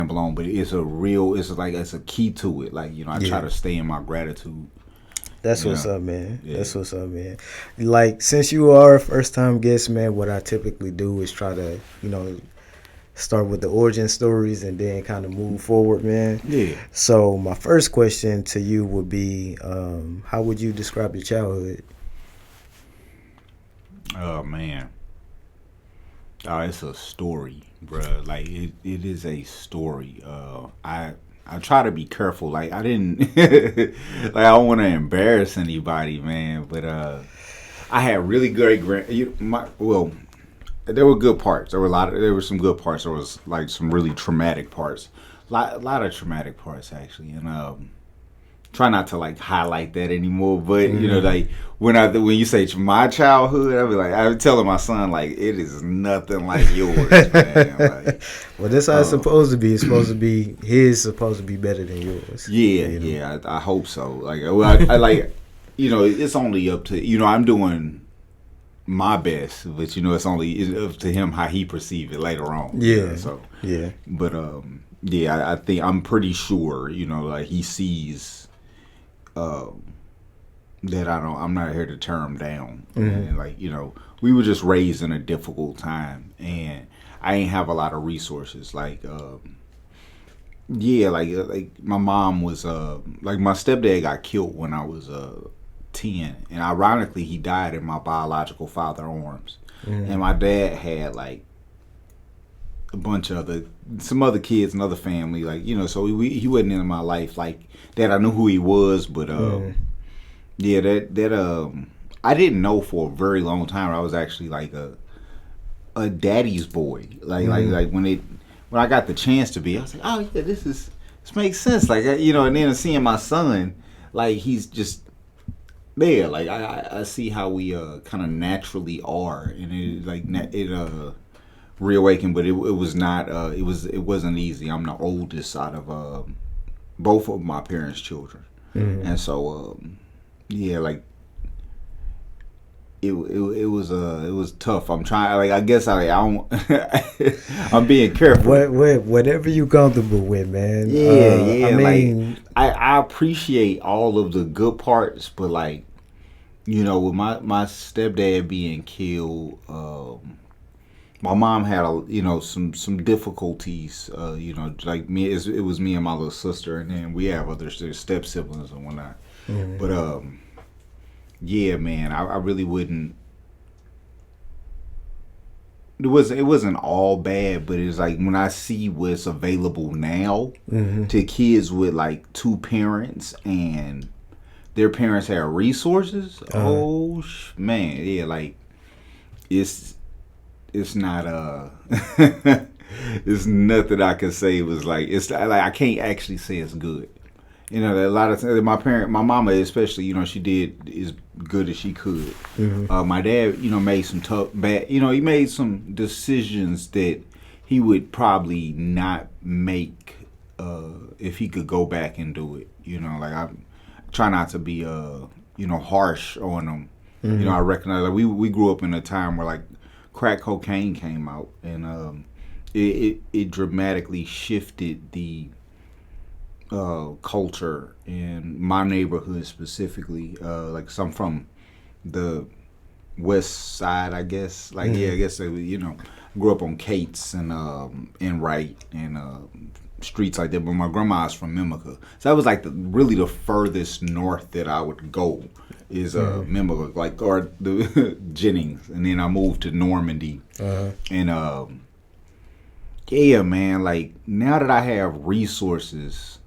blown, but it's a key to it. Like, I try to stay in my gratitude. That's what's up, man. Yeah. That's what's up, man. Like, since you are a first time guest, man, what I typically do is try to, start with the origin stories and then kind of move forward, man. Yeah. So my first question to you would be, how would you describe your childhood? Oh, man. Oh, it's a story, bruh. Like, it is a story. I try to be careful. Like, I didn't, like, I don't want to embarrass anybody, man. But I had really great there were good parts. There were some good parts. There was like some really traumatic parts. A lot of traumatic parts actually, and try not to like highlight that anymore. But like when you say my childhood, I would telling my son like it is nothing like yours, man. Like, well, that's how it's supposed to be. It's supposed to be supposed to be better than yours. Yeah. I hope so. Like, well, I like, it's only up to I'm doing my best, but it's only up to him how he perceive it later on. Yeah. But I think I'm pretty sure like he sees that I'm not here to tear him down. And like we were just raised in a difficult time, and I ain't have a lot of resources. Like like my mom was like my stepdad got killed when I was 10, and ironically he died in my biological father's arms. And my dad had like a bunch of some other kids and other family, like so he wasn't in my life like that. I knew who he was, but I didn't know for a very long time. I was actually like a daddy's boy, like when I got the chance to be, I was like, oh yeah, this makes sense, like and then seeing my son, like he's just there, like I see how we kind of naturally are, and it reawakened, but it was not it wasn't easy. I'm the oldest out of both of my parents' children, and so like it was tough. I'm trying, like, I guess I don't I'm being careful. Whatever you comfortable with, man. I mean, like I appreciate all of the good parts, but like with my stepdad being killed, my mom had some difficulties. Like me, it was me and my little sister, and then we have other step siblings and whatnot. But yeah, man, I really wouldn't. It wasn't all bad, but it's like when I see what's available now to kids with like two parents and their parents have resources. Man, yeah, like it's not it's nothing I can say was like, it's like I can't actually say it's good. A lot of times my mama especially, she did as good as she could. My dad, made some he made some decisions that he would probably not make if he could go back and do it. Like I try not to be harsh on him. I recognize like we grew up in a time where like crack cocaine came out, and it dramatically shifted the culture in my neighborhood specifically. Like, so I'm from the west side, I guess. Like, I guess grew up on Cates and Wright and streets like that. But my grandma's from Mimica, so that was like really the furthest north that I would go is Mimica, like, or the Jennings, and then I moved to Normandy, and yeah, man, like now that I have resources.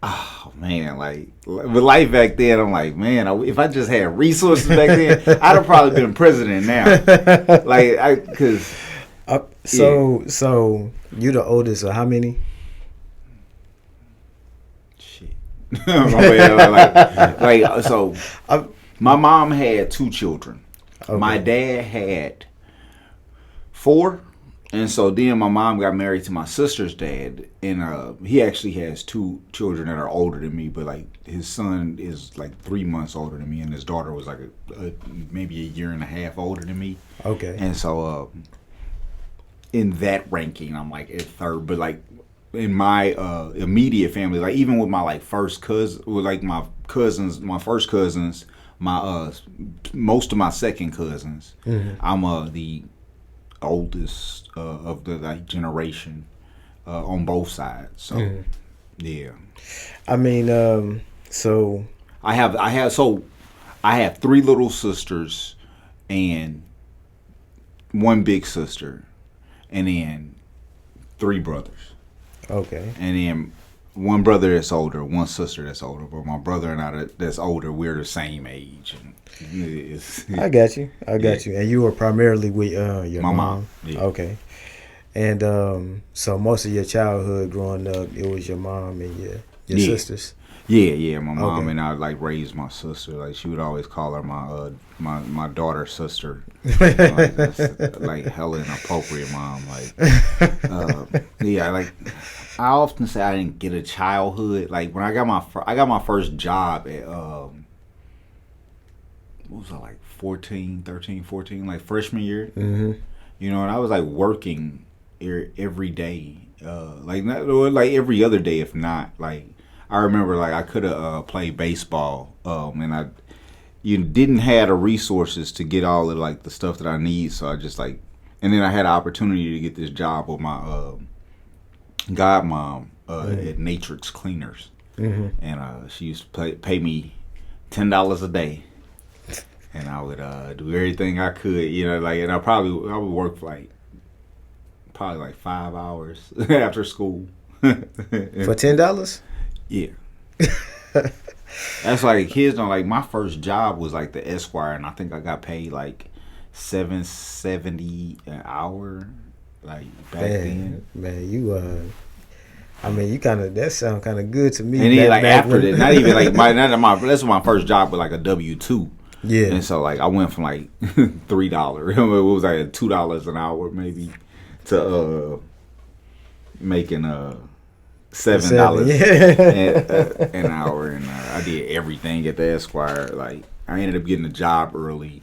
Oh man, like with life back then, I'm like, man, if I just had resources back then, I'd have probably been president now. Like, so you the oldest of how many? Shit. So my mom had 2 children. Okay. My dad had 4. And so then my mom got married to my sister's dad, and he actually has 2 children that are older than me, but like his son is like 3 months older than me, and his daughter was like maybe a year and a half older than me. Okay. And so in that ranking, I'm like at 3rd, but like in my immediate family, like even with my like first cousin, with like my cousins, my first cousins, my most of my second cousins, I'm the oldest of the like generation on both sides. So yeah, I mean, so I have three little sisters and one big sister, and then three brothers. Okay. And then one brother that's older, one sister that's older. But my brother and I that's older, we're the same age. And I got you. And you were primarily with your my mom. Yeah. Okay. And so most of your childhood growing up, it was your mom and your sisters. Yeah. My mom and I like raised my sister. Like she would always call her my daughter's sister. Like hella inappropriate mom. Like like I often say I didn't get a childhood. Like when I got my first job at what was I, like 14, like freshman year. You know, and I was like working every day, like every other day, if not. Like I remember, like I could have played baseball, and you didn't have the resources to get all of like the stuff that I need. So I just like, and then I had an opportunity to get this job with my godmom at Natrix Cleaners, and she used to pay me $10 a day. And I would do everything I could, you know, like, and I would work for probably like 5 hours after school. For $10? Yeah. That's like kids don't like. My first job was like the Esquire, and I think I got paid like $7.70 an hour, like back then. Man, you I mean, you that sound kind of good to me. And then like after that, not even like that's my first job with like a W-2. Yeah. And so like I went from like $3, it was like $2 an hour maybe, to making $7 an hour, and I did everything at the Esquire. Like I ended up getting a job early,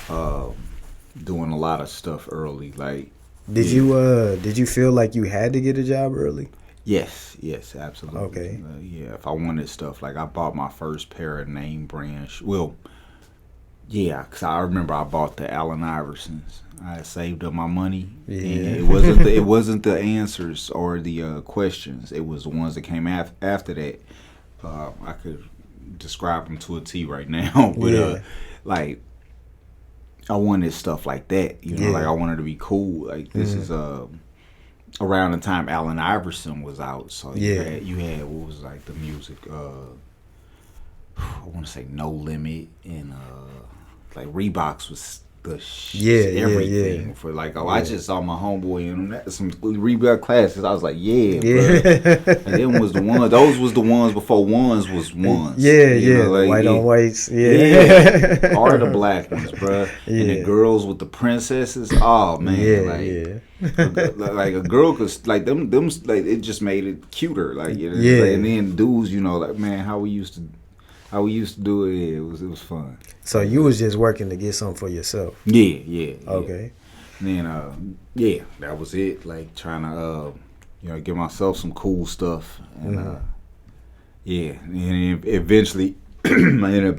doing a lot of stuff early. Like did you feel like you had to get a job early? Yes, absolutely. Okay. Yeah, if I wanted stuff, like I bought my first pair of name brand. Well, yeah, because I remember I bought the Allen Iversons. I had saved up my money. Yeah. And it wasn't the answers or the questions. It was the ones that came after that. I could describe them to a T right now, but like I wanted stuff like that. You know, like I wanted to be cool. Like this is around the time Allen Iverson was out, so you had what was like the music. I want to say No Limit, and like Reeboks was the everything for like I just saw my homeboy in some Reebok classes. I was like, bro. And them was the ones. Those was the ones before ones was ones. You know, like, white on whites. Or the black ones, bro. And the girls with the princesses. Oh man, like a girl could like them like it just made it cuter. Like and then dudes, you know, like man, how we used to do it. It was fun. So you was just working to get something for yourself. Yeah. Okay. And then that was it. Like trying to get myself some cool stuff, and and eventually I ended up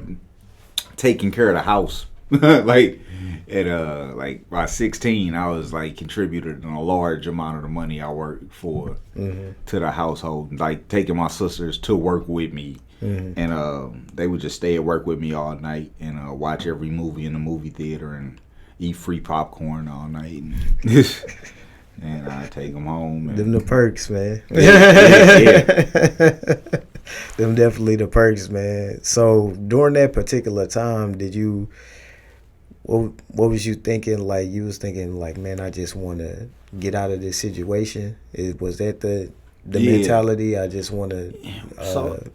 taking care of the house. Like at by 16, I was like contributed a large amount of the money I worked for to the household. Like taking my sisters to work with me. And they would just stay at work with me all night and watch every movie in the movie theater and eat free popcorn all night. And I take them home. And them the perks, man. Yeah. Them definitely the perks, man. So during that particular time, what was you thinking? Like you was thinking, like, man, I just want to get out of this situation. Was that the mentality? I just want to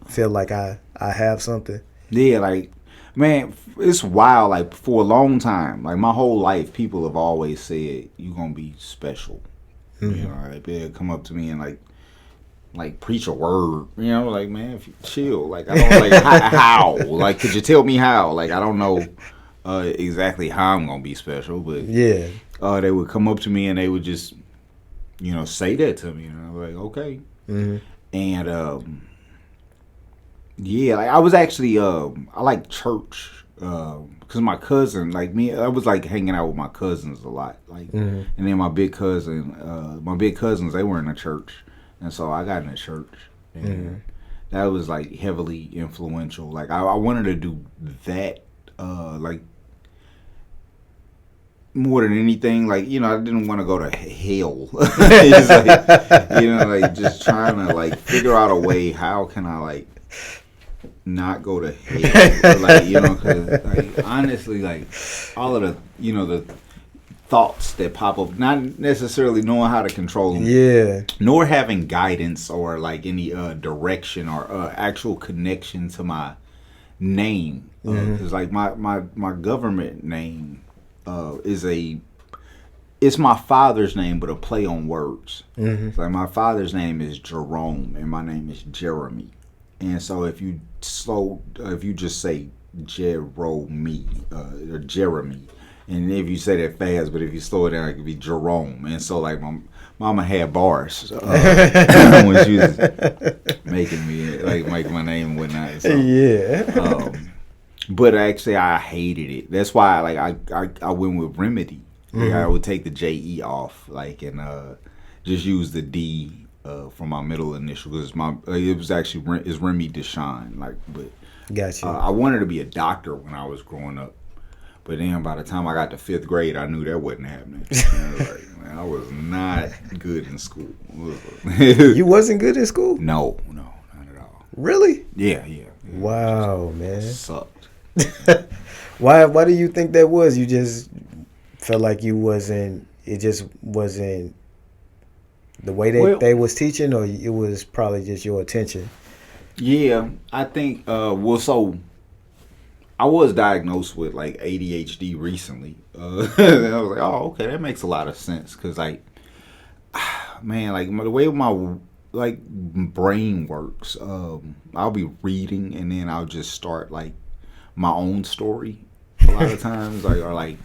feel like I have something. Yeah, like, man, it's wild. Like, for a long time, like, my whole life, people have always said, you're going to be special. You know, like, they'll come up to me and, like preach a word. You know, like, man, if you chill. Like, I don't, like, how? Like, could you tell me how? Like, I don't know exactly how I'm going to be special, but they would come up to me and they would just, say that to me. And I was like, okay. And yeah, like I was actually I like church because my cousin, like me, I was like hanging out with my cousins a lot, like, and then my big cousins, they were in the church, and so I got in the church, and that was like heavily influential. Like I wanted to do that, like more than anything. Like, you know, I didn't want to go to hell. It's like, you know, like just trying to like figure out a way, how can I like not go to hell? Like, you know, because like honestly, like all of the, you know, the thoughts that pop up, not necessarily knowing how to control them, nor having guidance or like any direction or actual connection to my name, because like my government name it's my father's name, but a play on words. It's like my father's name is Jerome and my name is Jeremy, and so if you just say Jerome or Jeremy, and if you say that fast, but if you slow it down, it could be Jerome. And so like my mama had bars when she was making me like make my name and whatnot. So, but actually, I hated it. That's why, like, I went with RemyD. Like, I would take the JE off, like, and just use the D for my middle initial, because it was actually it's Remy Deshawn. Like, but gotcha. I wanted to be a doctor when I was growing up, but then by the time I got to 5th grade, I knew that wasn't happening. I was like, man, I was not good in school. You wasn't good in school? No, not at all. Really? Yeah. Wow, man. It sucked. Why do you think that was? You just felt like it just wasn't the way they was teaching, or it was probably just your attention? Yeah, I think so I was diagnosed with like ADHD recently. And I was like, oh, okay, that makes a lot of sense, because like, man, like the way my like brain works, I'll be reading and then I'll just start like my own story a lot of times, like, or like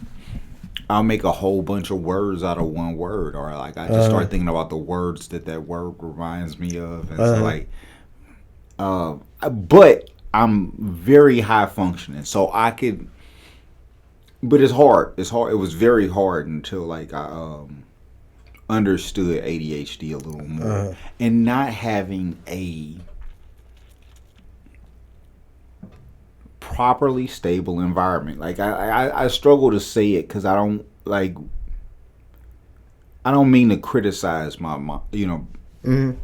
I'll make a whole bunch of words out of one word, or like I just start thinking about the words that word reminds me of, and so like, but I'm very high functioning, so I could, but it's hard. It was very hard until like I understood ADHD a little more, and not having a properly stable environment. Like I struggle to say it because I don't mean to criticize my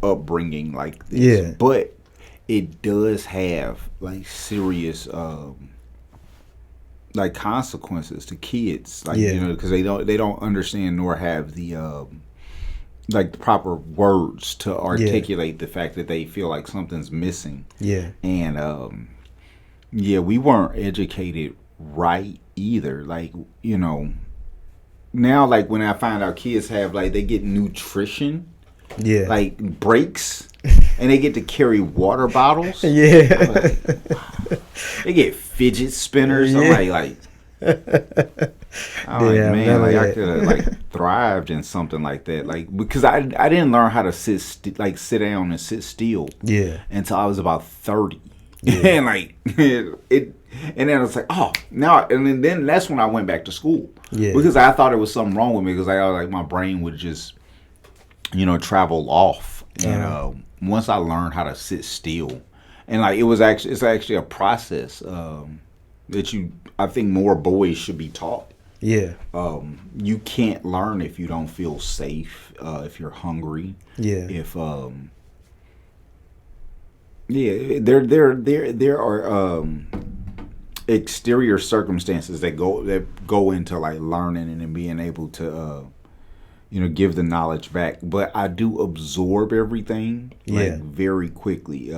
upbringing like this, but it does have like serious like consequences to kids, like you know, because they don't understand nor have the like the proper words to articulate the fact that they feel like something's missing. And we weren't educated right either. Like, you know, now like when I find out kids have like, they get nutrition, like breaks, and they get to carry water bottles. They get fidget spinners. I'm like man, like I could have like thrived in something like that, like, because I didn't learn how to sit down and sit still until I was about 30. And like it, and then I was like, oh, now, and then that's when I went back to school, because I thought there was something wrong with me, because I like my brain would just, you know, travel off. And once I learned how to sit still, and like it's actually a process that I think more boys should be taught. You can't learn if you don't feel safe, if you're hungry, if there are exterior circumstances that go into like learning and then being able to you know, give the knowledge back. But I do absorb everything like very quickly.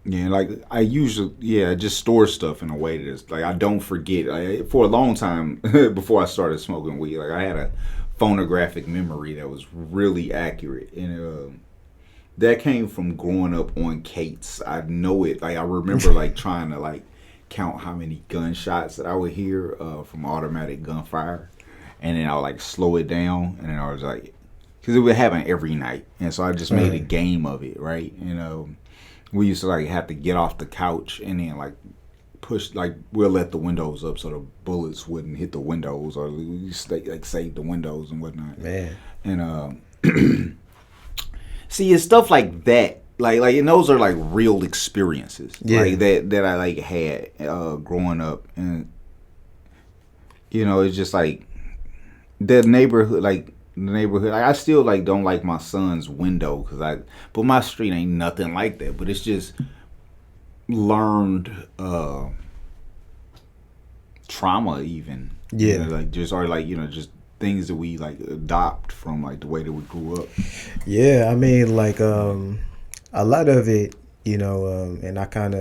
Like I usually I just store stuff in a way that's like I don't forget. For a long time before I started smoking weed, like I had a phonographic memory that was really accurate, and that came from growing up on Kate's. I know it. Like I remember like trying to like count how many gunshots that I would hear from automatic gunfire, and then I would like slow it down, and then I was like, because it would happen every night, and so I just made a game of it, right? We used to like have to get off the couch and then like push, like we'll let the windows up so the bullets wouldn't hit the windows, or we used to like save the windows and whatnot. Man, and see, it's stuff like that, like, and those are like real experiences, like that I like had growing up, and it's just like the neighborhood, like. I still like don't like my son's window but my street ain't nothing like that. But it's just learned trauma, even like just just things that we like adopt from like the way that we grew up. Yeah, I mean, like a lot of it, and I kind of